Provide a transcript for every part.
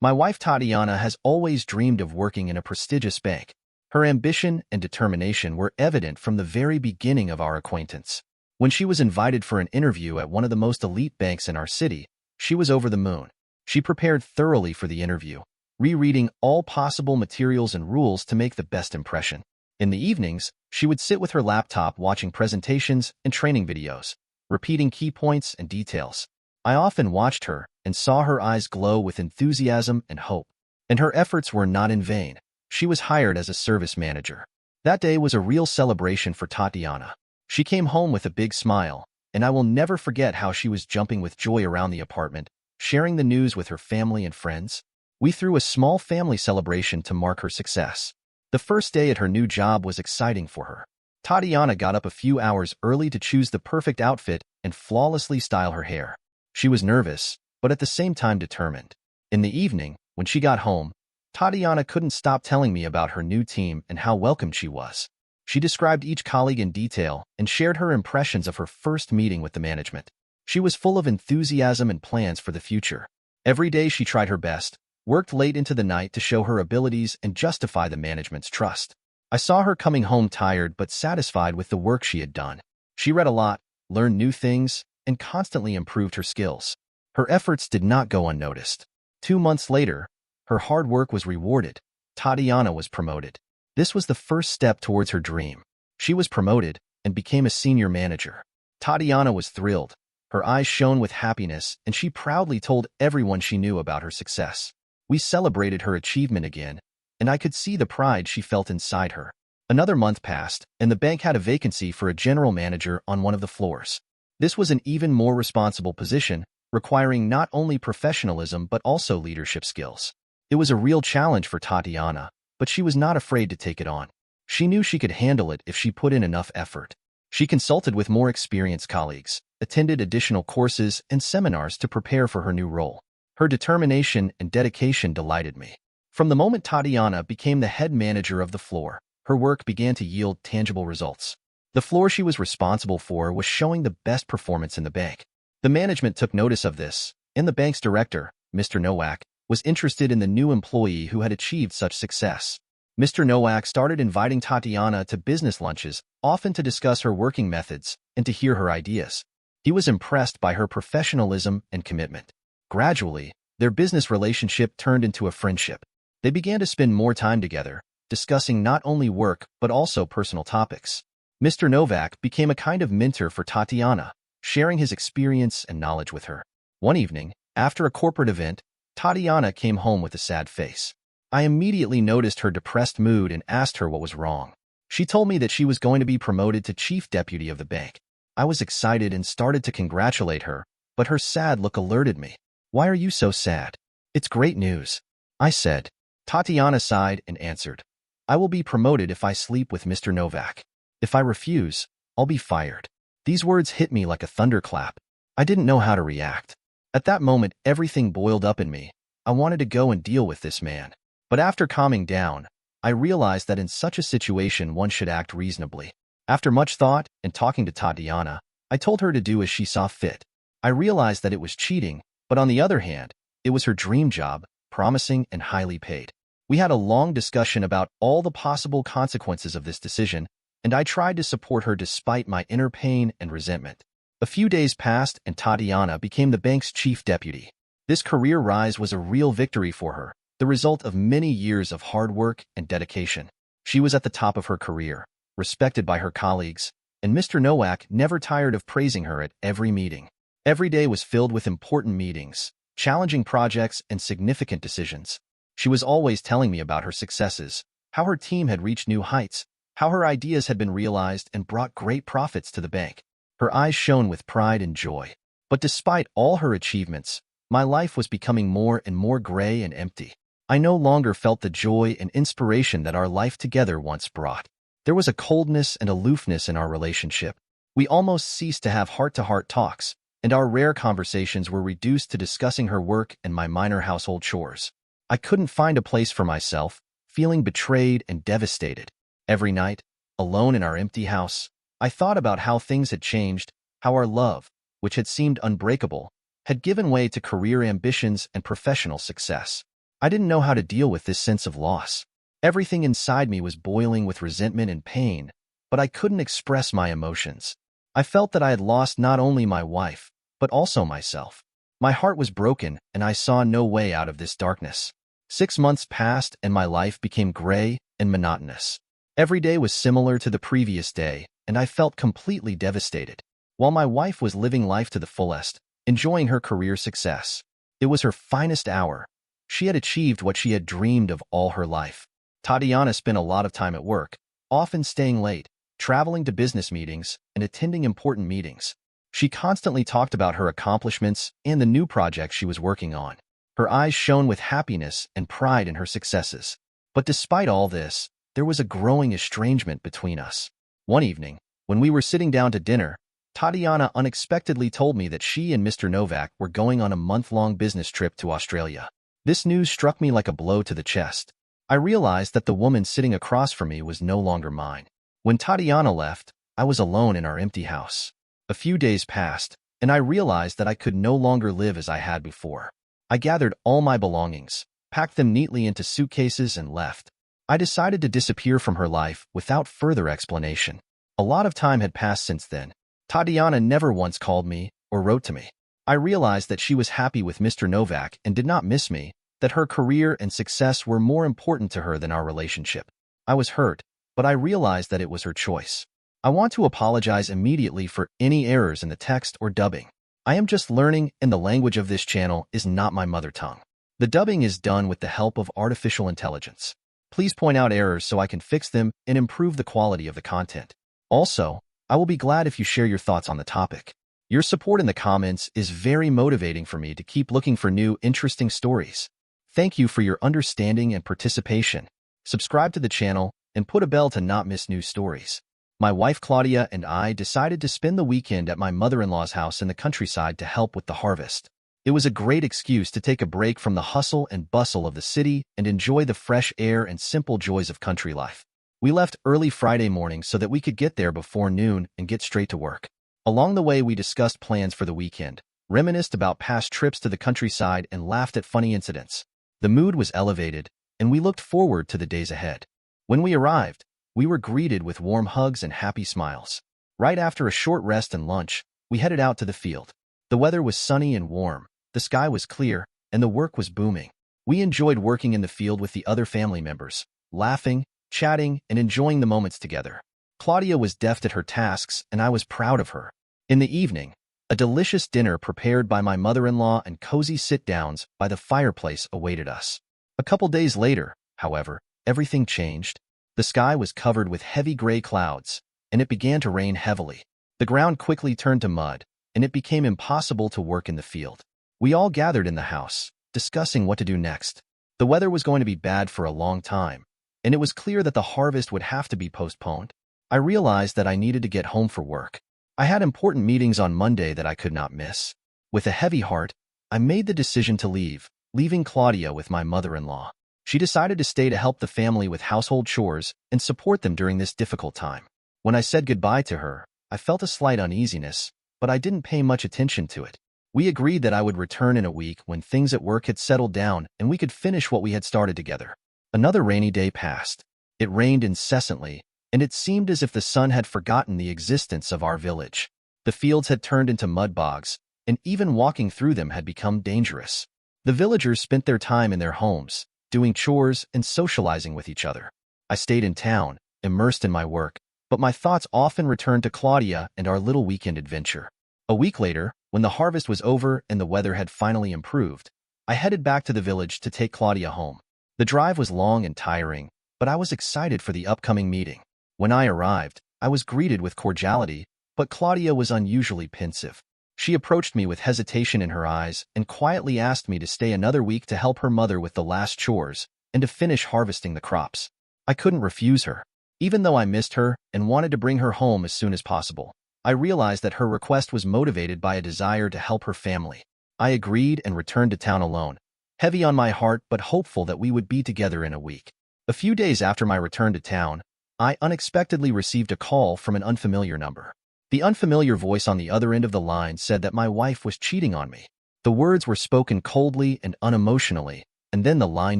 My wife Tatiana has always dreamed of working in a prestigious bank. Her ambition and determination were evident from the very beginning of our acquaintance. When she was invited for an interview at one of the most elite banks in our city, she was over the moon. She prepared thoroughly for the interview, rereading all possible materials and rules to make the best impression. In the evenings, she would sit with her laptop watching presentations and training videos, repeating key points and details. I often watched her and saw her eyes glow with enthusiasm and hope. And her efforts were not in vain. She was hired as a service manager. That day was a real celebration for Tatiana. She came home with a big smile, and I will never forget how she was jumping with joy around the apartment, sharing the news with her family and friends. We threw a small family celebration to mark her success. The first day at her new job was exciting for her. Tatiana got up a few hours early to choose the perfect outfit and flawlessly style her hair. She was nervous, but at the same time determined. In the evening, when she got home, Tatiana couldn't stop telling me about her new team and how welcomed she was. She described each colleague in detail and shared her impressions of her first meeting with the management. She was full of enthusiasm and plans for the future. Every day she tried her best, worked late into the night to show her abilities and justify the management's trust. I saw her coming home tired but satisfied with the work she had done. She read a lot, learned new things, and constantly improved her skills. Her efforts did not go unnoticed. 2 months later, her hard work was rewarded. Tatiana was promoted. This was the first step towards her dream. She was promoted and became a senior manager. Tatiana was thrilled. Her eyes shone with happiness, and she proudly told everyone she knew about her success. We celebrated her achievement again, and I could see the pride she felt inside her. Another month passed, and the bank had a vacancy for a general manager on one of the floors. This was an even more responsible position, requiring not only professionalism but also leadership skills. It was a real challenge for Tatiana, but she was not afraid to take it on. She knew she could handle it if she put in enough effort. She consulted with more experienced colleagues, attended additional courses and seminars to prepare for her new role. Her determination and dedication delighted me. From the moment Tatiana became the head manager of the floor, her work began to yield tangible results. The floor she was responsible for was showing the best performance in the bank. The management took notice of this, and the bank's director, Mr. Nowak, was interested in the new employee who had achieved such success. Mr. Nowak started inviting Tatiana to business lunches, often to discuss her working methods and to hear her ideas. He was impressed by her professionalism and commitment. Gradually, their business relationship turned into a friendship. They began to spend more time together, discussing not only work but also personal topics. Mr. Nowak became a kind of mentor for Tatiana, sharing his experience and knowledge with her. One evening, after a corporate event, Tatiana came home with a sad face. I immediately noticed her depressed mood and asked her what was wrong. She told me that she was going to be promoted to chief deputy of the bank. I was excited and started to congratulate her, but her sad look alerted me. "Why are you so sad?" "It's great news," I said. Tatiana sighed and answered, "I will be promoted if I sleep with Mr. Nowak. If I refuse, I'll be fired." These words hit me like a thunderclap. I didn't know how to react. At that moment, everything boiled up in me. I wanted to go and deal with this man. But after calming down, I realized that in such a situation one should act reasonably. After much thought and talking to Tatiana, I told her to do as she saw fit. I realized that it was cheating, but on the other hand, it was her dream job, promising and highly paid. We had a long discussion about all the possible consequences of this decision, and I tried to support her despite my inner pain and resentment. A few days passed and Tatiana became the bank's chief deputy. This career rise was a real victory for her, the result of many years of hard work and dedication. She was at the top of her career, respected by her colleagues, and Mr. Nowak never tired of praising her at every meeting. Every day was filled with important meetings, challenging projects, and significant decisions. She was always telling me about her successes, how her team had reached new heights, how her ideas had been realized and brought great profits to the bank. Her eyes shone with pride and joy. But despite all her achievements, my life was becoming more and more gray and empty. I no longer felt the joy and inspiration that our life together once brought. There was a coldness and aloofness in our relationship. We almost ceased to have heart-to-heart talks, and our rare conversations were reduced to discussing her work and my minor household chores. I couldn't find a place for myself, feeling betrayed and devastated. Every night, alone in our empty house, I thought about how things had changed, how our love, which had seemed unbreakable, had given way to career ambitions and professional success. I didn't know how to deal with this sense of loss. Everything inside me was boiling with resentment and pain, but I couldn't express my emotions. I felt that I had lost not only my wife, but also myself. My heart was broken, and I saw no way out of this darkness. 6 months passed, and my life became gray and monotonous. Every day was similar to the previous day, and I felt completely devastated. While my wife was living life to the fullest, enjoying her career success, it was her finest hour. She had achieved what she had dreamed of all her life. Tatiana spent a lot of time at work, often staying late, traveling to business meetings, and attending important meetings. She constantly talked about her accomplishments and the new projects she was working on. Her eyes shone with happiness and pride in her successes. But despite all this, there was a growing estrangement between us. One evening, when we were sitting down to dinner, Tatiana unexpectedly told me that she and Mr. Novak were going on a month-long business trip to Australia. This news struck me like a blow to the chest. I realized that the woman sitting across from me was no longer mine. When Tatiana left, I was alone in our empty house. A few days passed, and I realized that I could no longer live as I had before. I gathered all my belongings, packed them neatly into suitcases, and left. I decided to disappear from her life without further explanation. A lot of time had passed since then. Tatiana never once called me or wrote to me. I realized that she was happy with Mr. Novak and did not miss me, that her career and success were more important to her than our relationship. I was hurt, but I realized that it was her choice. I want to apologize immediately for any errors in the text or dubbing. I am just learning, and the language of this channel is not my mother tongue. The dubbing is done with the help of artificial intelligence. Please point out errors so I can fix them and improve the quality of the content. Also, I will be glad if you share your thoughts on the topic. Your support in the comments is very motivating for me to keep looking for new, interesting stories. Thank you for your understanding and participation. Subscribe to the channel and put a bell to not miss new stories. My wife Claudia and I decided to spend the weekend at my mother-in-law's house in the countryside to help with the harvest. It was a great excuse to take a break from the hustle and bustle of the city and enjoy the fresh air and simple joys of country life. We left early Friday morning so that we could get there before noon and get straight to work. Along the way, we discussed plans for the weekend, reminisced about past trips to the countryside, and laughed at funny incidents. The mood was elevated, and we looked forward to the days ahead. When we arrived, we were greeted with warm hugs and happy smiles. Right after a short rest and lunch, we headed out to the field. The weather was sunny and warm, the sky was clear, and the work was booming. We enjoyed working in the field with the other family members, laughing, chatting, and enjoying the moments together. Claudia was deft at her tasks, and I was proud of her. In the evening, a delicious dinner prepared by my mother-in-law and cozy sit-downs by the fireplace awaited us. A couple days later, however, everything changed. The sky was covered with heavy gray clouds, and it began to rain heavily. The ground quickly turned to mud, and it became impossible to work in the field. We all gathered in the house, discussing what to do next. The weather was going to be bad for a long time, and it was clear that the harvest would have to be postponed. I realized that I needed to get home for work. I had important meetings on Monday that I could not miss. With a heavy heart, I made the decision to leave, leaving Claudia with my mother-in-law. She decided to stay to help the family with household chores and support them during this difficult time. When I said goodbye to her, I felt a slight uneasiness, but I didn't pay much attention to it. We agreed that I would return in a week when things at work had settled down and we could finish what we had started together. Another rainy day passed. It rained incessantly, and it seemed as if the sun had forgotten the existence of our village. The fields had turned into mud bogs, and even walking through them had become dangerous. The villagers spent their time in their homes, doing chores and socializing with each other. I stayed in town, immersed in my work, but my thoughts often returned to Claudia and our little weekend adventure. A week later, when the harvest was over and the weather had finally improved, I headed back to the village to take Claudia home. The drive was long and tiring, but I was excited for the upcoming meeting. When I arrived, I was greeted with cordiality, but Claudia was unusually pensive. She approached me with hesitation in her eyes and quietly asked me to stay another week to help her mother with the last chores and to finish harvesting the crops. I couldn't refuse her. Even though I missed her and wanted to bring her home as soon as possible, I realized that her request was motivated by a desire to help her family. I agreed and returned to town alone, heavy on my heart but hopeful that we would be together in a week. A few days after my return to town, I unexpectedly received a call from an unfamiliar number. The unfamiliar voice on the other end of the line said that my wife was cheating on me. The words were spoken coldly and unemotionally, and then the line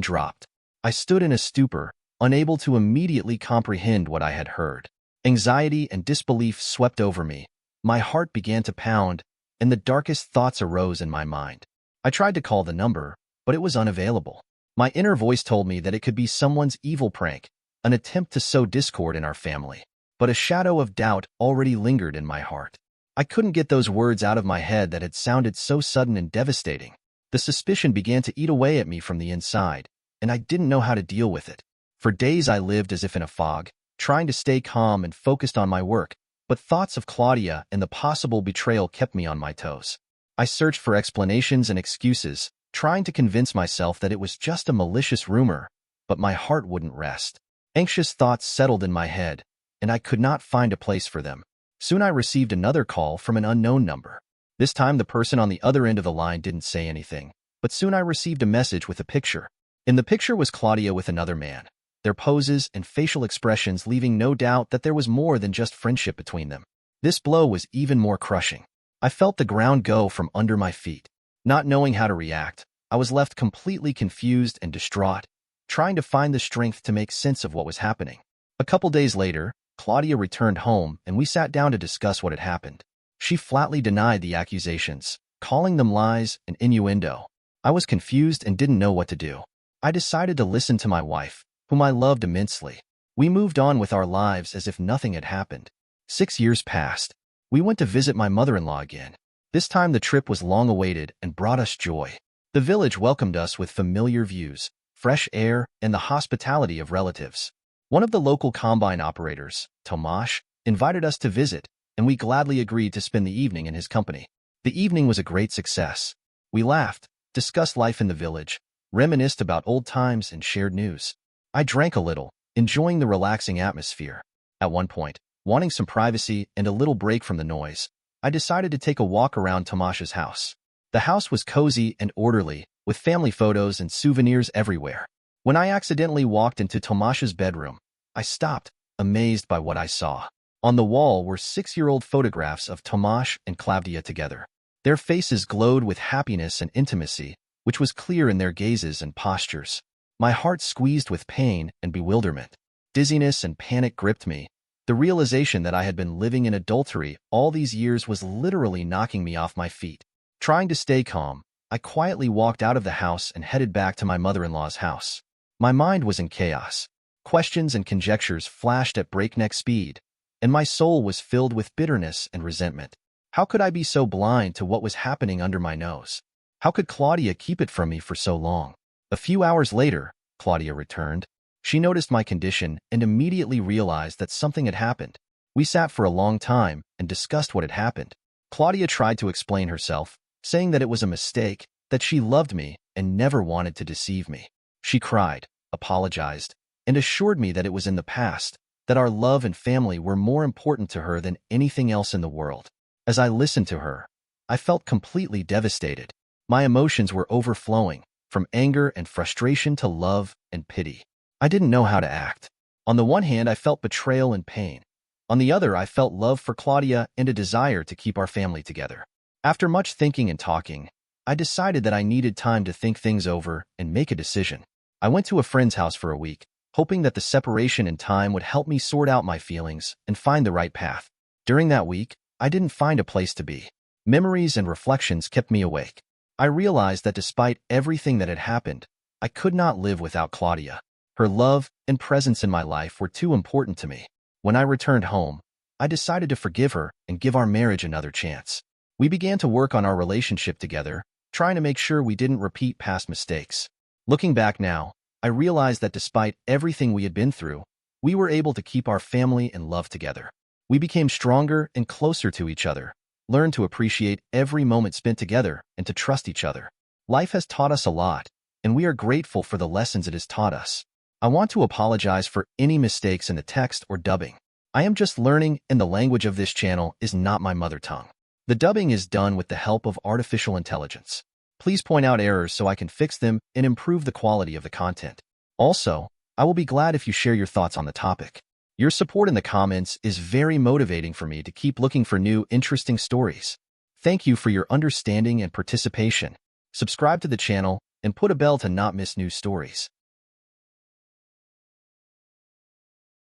dropped. I stood in a stupor, unable to immediately comprehend what I had heard. Anxiety and disbelief swept over me. My heart began to pound, and the darkest thoughts arose in my mind. I tried to call the number, but it was unavailable. My inner voice told me that it could be someone's evil prank, an attempt to sow discord in our family. But a shadow of doubt already lingered in my heart. I couldn't get those words out of my head that had sounded so sudden and devastating. The suspicion began to eat away at me from the inside, and I didn't know how to deal with it. For days I lived as if in a fog, trying to stay calm and focused on my work, but thoughts of Claudia and the possible betrayal kept me on my toes. I searched for explanations and excuses, trying to convince myself that it was just a malicious rumor, but my heart wouldn't rest. Anxious thoughts settled in my head, and I could not find a place for them. Soon I received another call from an unknown number. This time the person on the other end of the line didn't say anything, but soon I received a message with a picture. In the picture was Claudia with another man, their poses and facial expressions leaving no doubt that there was more than just friendship between them. This blow was even more crushing. I felt the ground go from under my feet. Not knowing how to react, I was left completely confused and distraught, trying to find the strength to make sense of what was happening. A couple days later, Claudia returned home and we sat down to discuss what had happened. She flatly denied the accusations, calling them lies and innuendo. I was confused and didn't know what to do. I decided to listen to my wife, whom I loved immensely. We moved on with our lives as if nothing had happened. 6 years passed. We went to visit my mother-in-law again. This time the trip was long-awaited and brought us joy. The village welcomed us with familiar views, fresh air, and the hospitality of relatives. One of the local combine operators, Tomasz, invited us to visit, and we gladly agreed to spend the evening in his company. The evening was a great success. We laughed, discussed life in the village, reminisced about old times, and shared news. I drank a little, enjoying the relaxing atmosphere. At one point, wanting some privacy and a little break from the noise, I decided to take a walk around Tomasz's house. The house was cozy and orderly, with family photos and souvenirs everywhere. When I accidentally walked into Tomasz's bedroom, I stopped, amazed by what I saw. On the wall were 6-year-old photographs of Tomasz and Claudia together. Their faces glowed with happiness and intimacy, which was clear in their gazes and postures. My heart squeezed with pain and bewilderment. Dizziness and panic gripped me. The realization that I had been living in adultery all these years was literally knocking me off my feet. Trying to stay calm, I quietly walked out of the house and headed back to my mother-in-law's house. My mind was in chaos. Questions and conjectures flashed at breakneck speed, and my soul was filled with bitterness and resentment. How could I be so blind to what was happening under my nose? How could Claudia keep it from me for so long? A few hours later, Claudia returned. She noticed my condition and immediately realized that something had happened. We sat for a long time and discussed what had happened. Claudia tried to explain herself, saying that it was a mistake, that she loved me and never wanted to deceive me. She cried, apologized, and assured me that it was in the past, that our love and family were more important to her than anything else in the world. As I listened to her, I felt completely devastated. My emotions were overflowing, from anger and frustration to love and pity. I didn't know how to act. On the one hand, I felt betrayal and pain. On the other, I felt love for Claudia and a desire to keep our family together. After much thinking and talking, I decided that I needed time to think things over and make a decision. I went to a friend's house for a week, hoping that the separation and time would help me sort out my feelings and find the right path. During that week, I didn't find a place to be. Memories and reflections kept me awake. I realized that despite everything that had happened, I could not live without Claudia. Her love and presence in my life were too important to me. When I returned home, I decided to forgive her and give our marriage another chance. We began to work on our relationship together, trying to make sure we didn't repeat past mistakes. Looking back now, I realized that despite everything we had been through, we were able to keep our family and love together. We became stronger and closer to each other, learned to appreciate every moment spent together and to trust each other. Life has taught us a lot, and we are grateful for the lessons it has taught us. I want to apologize for any mistakes in the text or dubbing. I am just learning, and the language of this channel is not my mother tongue. The dubbing is done with the help of artificial intelligence. Please point out errors so I can fix them and improve the quality of the content. Also, I will be glad if you share your thoughts on the topic. Your support in the comments is very motivating for me to keep looking for new, interesting stories. Thank you for your understanding and participation. Subscribe to the channel and put a bell to not miss new stories.